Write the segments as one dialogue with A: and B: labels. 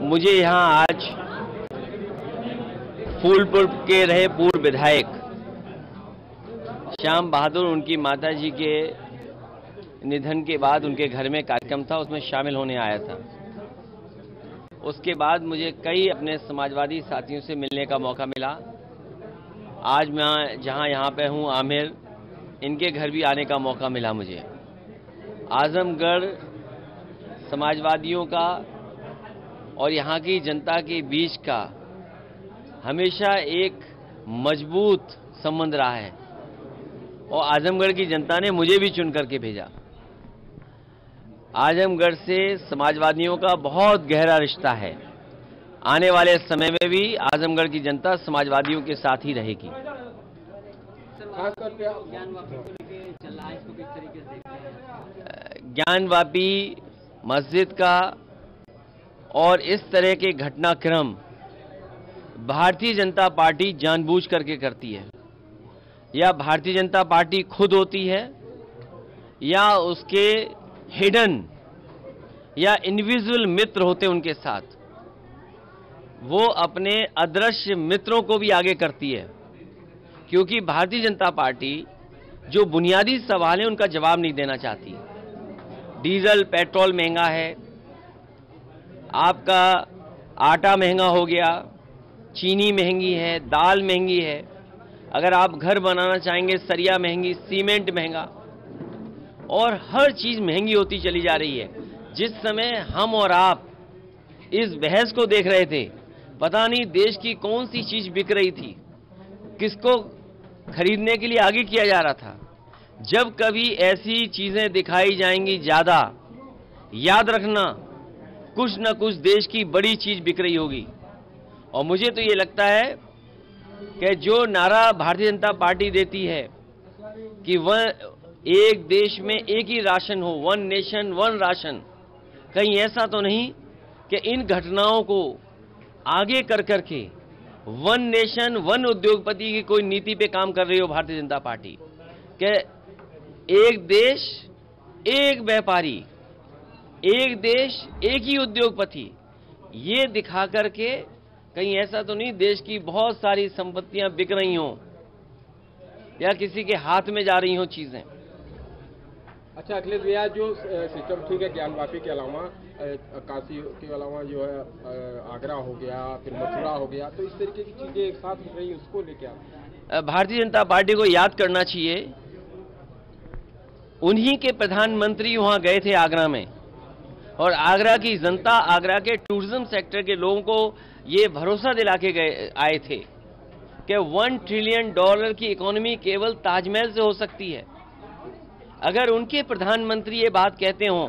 A: मुझे यहाँ आज फूलपुर के रहे पूर्व विधायक श्याम बहादुर, उनकी माताजी के निधन के बाद उनके घर में कार्यक्रम था, उसमें शामिल होने आया था। उसके बाद मुझे कई अपने समाजवादी साथियों से मिलने का मौका मिला। आज मैं जहां यहाँ पे हूँ आमेर, इनके घर भी आने का मौका मिला मुझे। आजमगढ़ समाजवादियों का और यहाँ की जनता के बीच का हमेशा एक मजबूत संबंध रहा है और आजमगढ़ की जनता ने मुझे भी चुन करके भेजा। आजमगढ़ से समाजवादियों का बहुत गहरा रिश्ता है। आने वाले समय में भी आजमगढ़ की जनता समाजवादियों के साथ ही रहेगी। ज्ञानवापी मस्जिद का और इस तरह के घटनाक्रम भारतीय जनता पार्टी जानबूझ करके करती है, या भारतीय जनता पार्टी खुद होती है, या उसके हिडन या इंडिविजुअल मित्र होते उनके साथ। वो अपने अदृश्य मित्रों को भी आगे करती है, क्योंकि भारतीय जनता पार्टी जो बुनियादी सवाल है उनका जवाब नहीं देना चाहती। डीजल पेट्रोल महंगा है, आपका आटा महंगा हो गया, चीनी महंगी है, दाल महंगी है, अगर आप घर बनाना चाहेंगे सरिया महंगी, सीमेंट महंगा, और हर चीज महंगी होती चली जा रही है। जिस समय हम और आप इस बहस को देख रहे थे, पता नहीं देश की कौन सी चीज बिक रही थी, किसको खरीदने के लिए आगे किया जा रहा था। जब कभी ऐसी चीजें दिखाई जाएंगी ज्यादा, याद रखना कुछ न कुछ देश की बड़ी चीज बिक रही होगी। और मुझे तो ये लगता है कि जो नारा भारतीय जनता पार्टी देती है कि वह एक देश में एक ही राशन हो, वन नेशन वन राशन, कहीं ऐसा तो नहीं कि इन घटनाओं को आगे कर करके वन नेशन वन उद्योगपति की कोई नीति पे काम कर रही हो भारतीय जनता पार्टी, कि एक देश एक व्यापारी, एक देश एक ही उद्योगपति, ये दिखा करके कहीं ऐसा तो नहीं देश की बहुत सारी संपत्तियां बिक रही हों या किसी के हाथ में जा रही हों चीजें।
B: अच्छा अखिलेश भैया, जो सिस्टम ठीक है, ज्ञानवापी के अलावा काशी के अलावा जो है आगरा हो गया, फिर मथुरा हो गया, तो इस तरीके की चीजें एक साथ हो रही, उसको लेकर
A: भारतीय जनता पार्टी को याद करना चाहिए, उन्हीं के प्रधानमंत्री वहां गए थे आगरा में, और आगरा की जनता, आगरा के टूरिज्म सेक्टर के लोगों को ये भरोसा दिला के आए थे कि $1 ट्रिलियन की इकोनॉमी केवल ताजमहल से हो सकती है। अगर उनके प्रधानमंत्री ये बात कहते हों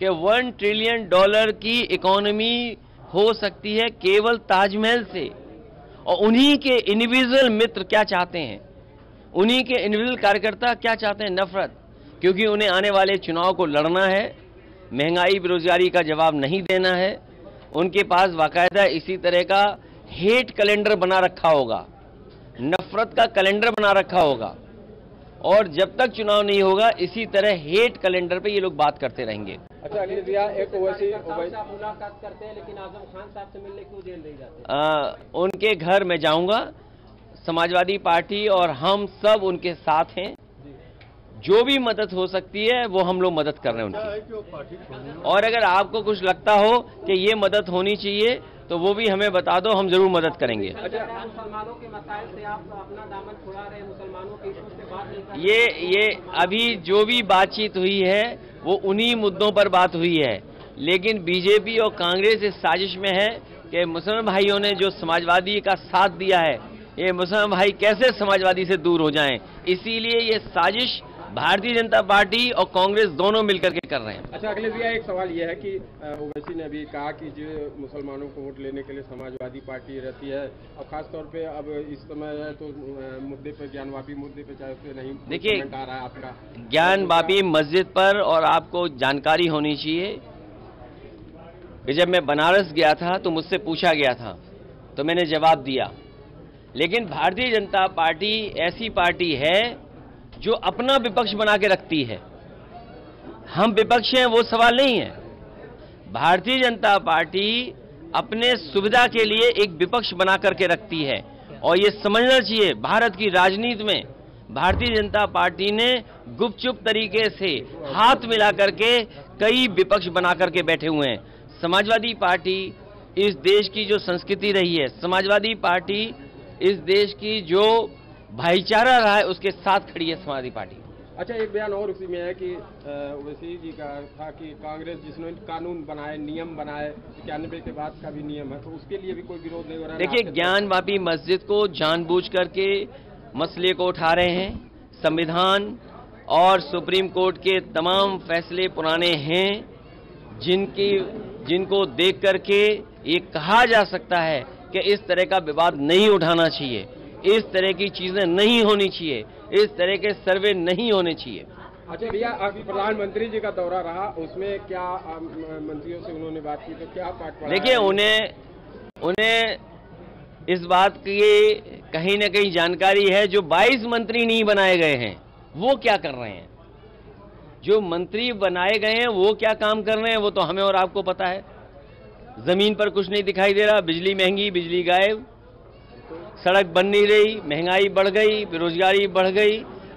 A: कि $1 ट्रिलियन की इकोनॉमी हो सकती है केवल ताजमहल से, और उन्हीं के इंडिविजुअल मित्र क्या चाहते हैं, उन्हीं के इंडिविजुअल कार्यकर्ता क्या चाहते हैं, नफरत, क्योंकि उन्हें आने वाले चुनाव को लड़ना है, महंगाई बेरोजगारी का जवाब नहीं देना है। उनके पास बाकायदा इसी तरह का हेट कैलेंडर बना रखा होगा, नफरत का कैलेंडर बना रखा होगा, और जब तक चुनाव नहीं होगा इसी तरह हेट कैलेंडर पे ये लोग बात करते रहेंगे।
B: अच्छा अखिलेश भैया, एक
C: मुलाकात करते हैं लेकिन आजम खान साहब से मिलने क्यों जेल नहीं जाते?
A: उनके घर मैं जाऊंगा, समाजवादी पार्टी और हम सब उनके साथ हैं, जो भी मदद हो सकती है वो हम लोग मदद कर रहे हैं उनकी। और अगर आपको कुछ लगता हो कि ये मदद होनी चाहिए तो वो भी हमें बता दो, हम जरूर मदद करेंगे।
C: मुसलमानों के मसाइल से आप अपना दामन छुड़ा रहे हैं, मुसलमानों के इश्यू से बात नहीं कर रहे।
A: ये अभी जो भी बातचीत हुई है वो उन्हीं मुद्दों पर बात हुई है, लेकिन बीजेपी और कांग्रेस इस साजिश में है कि मुसलमान भाइयों ने जो समाजवादी का साथ दिया है, ये मुसलमान भाई कैसे समाजवादी से दूर हो जाएं, इसीलिए ये साजिश भारतीय जनता पार्टी और कांग्रेस दोनों मिलकर के कर रहे हैं।
B: अच्छा अखिलेश भैया, एक सवाल यह है कि ओवैसी ने भी कहा कि जो मुसलमानों को वोट लेने के लिए समाजवादी पार्टी रहती है, और खासतौर पे अब इस समय है तो मुद्दे पे, ज्ञानवापी मुद्दे पे चाहे उससे नहीं
A: देखिए,
B: आ रहा है आपका
A: ज्ञानवापी मस्जिद पर, और आपको जानकारी होनी चाहिए कि जब मैं बनारस गया था तो मुझसे पूछा गया था तो मैंने जवाब दिया, लेकिन भारतीय जनता पार्टी ऐसी पार्टी है जो अपना विपक्ष बना के रखती है। हम विपक्ष हैं वो सवाल नहीं है। भारतीय जनता पार्टी अपने सुविधा के लिए एक विपक्ष बना करके रखती है और ये समझना चाहिए भारत की राजनीति में भारतीय जनता पार्टी ने गुपचुप तरीके से हाथ मिला करके कई विपक्ष बना करके बैठे हुए हैं। समाजवादी पार्टी इस देश की जो संस्कृति रही है, समाजवादी पार्टी इस देश की जो भाईचारा रहा है उसके साथ खड़ी है समाजवादी पार्टी।
B: अच्छा, एक बयान और उसी में है कि ओवैसी जी का था कि कांग्रेस जिसने कानून बनाए, नियम बनाए, 91 के बाद का भी नियम है, तो उसके लिए भी कोई विरोध नहीं हो रहा है।
A: देखिए, ज्ञानवापी मस्जिद को जानबूझ करके मसले को उठा रहे हैं। संविधान और सुप्रीम कोर्ट के तमाम फैसले पुराने हैं जिनको देख करके ये कहा जा सकता है कि इस तरह का विवाद नहीं उठाना चाहिए, इस तरह की चीजें नहीं होनी चाहिए, इस तरह के सर्वे नहीं होने चाहिए।
B: अच्छा भैया, प्रधानमंत्री जी का दौरा रहा, उसमें क्या मंत्रियों से उन्होंने बात की, तो क्या पाठ पढ़ा?
A: देखिए, उन्हें इस बात की कहीं न कहीं जानकारी है। जो 22 मंत्री नहीं बनाए गए हैं वो क्या कर रहे हैं, जो मंत्री बनाए गए हैं वो क्या काम कर रहे हैं, वो तो हमें और आपको पता है। जमीन पर कुछ नहीं दिखाई दे रहा, बिजली महंगी, बिजली गायब, सड़क बन नहीं रही, महंगाई बढ़ गई, बेरोजगारी बढ़ गई,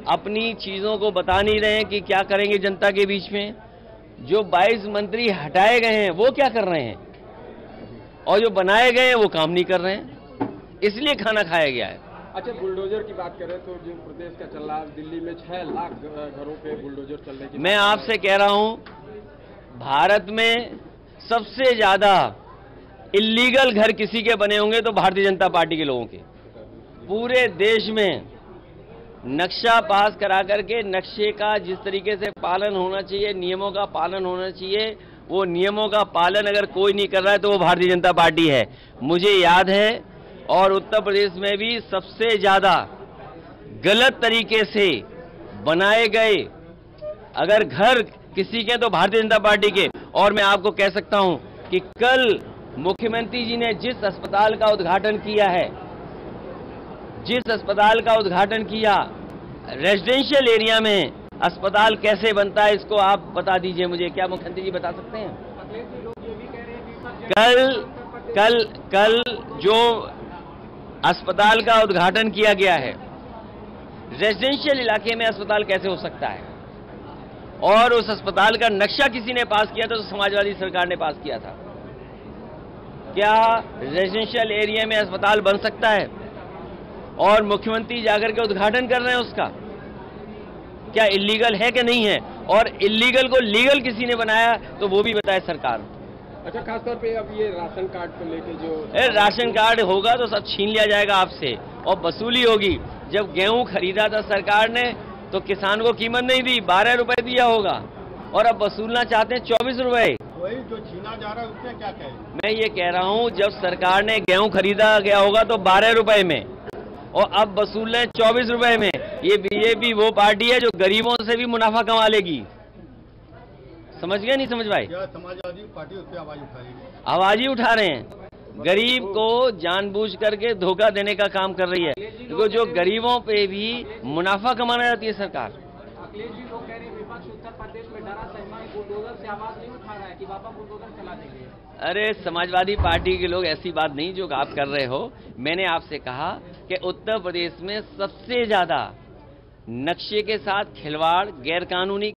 A: अपनी चीजों को बता नहीं रहे हैं कि क्या करेंगे जनता के बीच में। जो 22 मंत्री हटाए गए हैं वो क्या कर रहे हैं और जो बनाए गए हैं वो काम नहीं कर रहे हैं, इसलिए खाना खाया गया है।
B: अच्छा, बुलडोजर की बात करें तो जो प्रदेश का चल रहा है, दिल्ली में 6 लाख घरों पे बुलडोजर चल रहे हैं।
A: मैं आपसे कह रहा हूं, भारत में सबसे ज्यादा इल्लीगल घर किसी के बने होंगे तो भारतीय जनता पार्टी के लोगों के। पूरे देश में नक्शा पास करा करके नक्शे का जिस तरीके से पालन होना चाहिए, नियमों का पालन होना चाहिए, वो नियमों का पालन अगर कोई नहीं कर रहा है तो वो भारतीय जनता पार्टी है। मुझे याद है, और उत्तर प्रदेश में भी सबसे ज्यादा गलत तरीके से बनाए गए अगर घर किसी के तो भारतीय जनता पार्टी के। और मैं आपको कह सकता हूं कि कल मुख्यमंत्री जी ने जिस अस्पताल का उद्घाटन किया है, रेजिडेंशियल एरिया में अस्पताल कैसे बनता है, इसको आप बता दीजिए मुझे। क्या मुख्यमंत्री जी बता सकते हैं? कल जो अस्पताल का उद्घाटन किया गया है, रेजिडेंशियल इलाके में अस्पताल कैसे हो सकता है? और उस अस्पताल का नक्शा किसी ने पास किया था तो समाजवादी सरकार ने पास किया था। क्या रेजिडेंशियल एरिया में अस्पताल बन सकता है और मुख्यमंत्री जाकर के उद्घाटन कर रहे हैं उसका? क्या इल्लीगल है कि नहीं है? और इल्लीगल को लीगल किसी ने बनाया तो वो भी बताए सरकार।
B: अच्छा, खासतौर पे अब ये राशन कार्ड को लेके जो
A: राशन कार्ड होगा तो सब छीन लिया जाएगा आपसे और वसूली होगी। जब गेहूं खरीदा था सरकार ने तो किसान को कीमत नहीं दी, 12 रुपए दिया होगा, और अब वसूलना चाहते हैं 24 रुपए।
D: वही जो छीना जा रहा है उसमें क्या कहें?
A: मैं ये कह रहा हूं, जब सरकार ने गेहूं खरीदा गया होगा तो 12 रुपए में, और अब वसूल रहे 24 रुपए में। ये बीजेपी वो पार्टी है जो गरीबों से भी मुनाफा कमा लेगी। समझ गए नहीं समझ भाई?
D: क्या समाजवादी पार्टी उस पर आवाज उठाएगी?
A: आवाज ही उठा रहे हैं। गरीब को जानबूझ करके धोखा देने का काम कर रही है, क्योंकि जो गरीबों पे भी मुनाफा कमाना चाहती है सरकार।
C: अखिलेश जी लोग कह रहे हैं विपक्ष उत्तर प्रदेश में डरा सहमा बुलडोजर से आवाज नहीं उठा रहा है कि बाबा बुलडोजर चला देंगे।
A: अरे, समाजवादी पार्टी के लोग ऐसी बात नहीं जो आप कर रहे हो। मैंने आपसे कहा कि उत्तर प्रदेश में सबसे ज्यादा नक्शे के साथ खिलवाड़, गैरकानूनी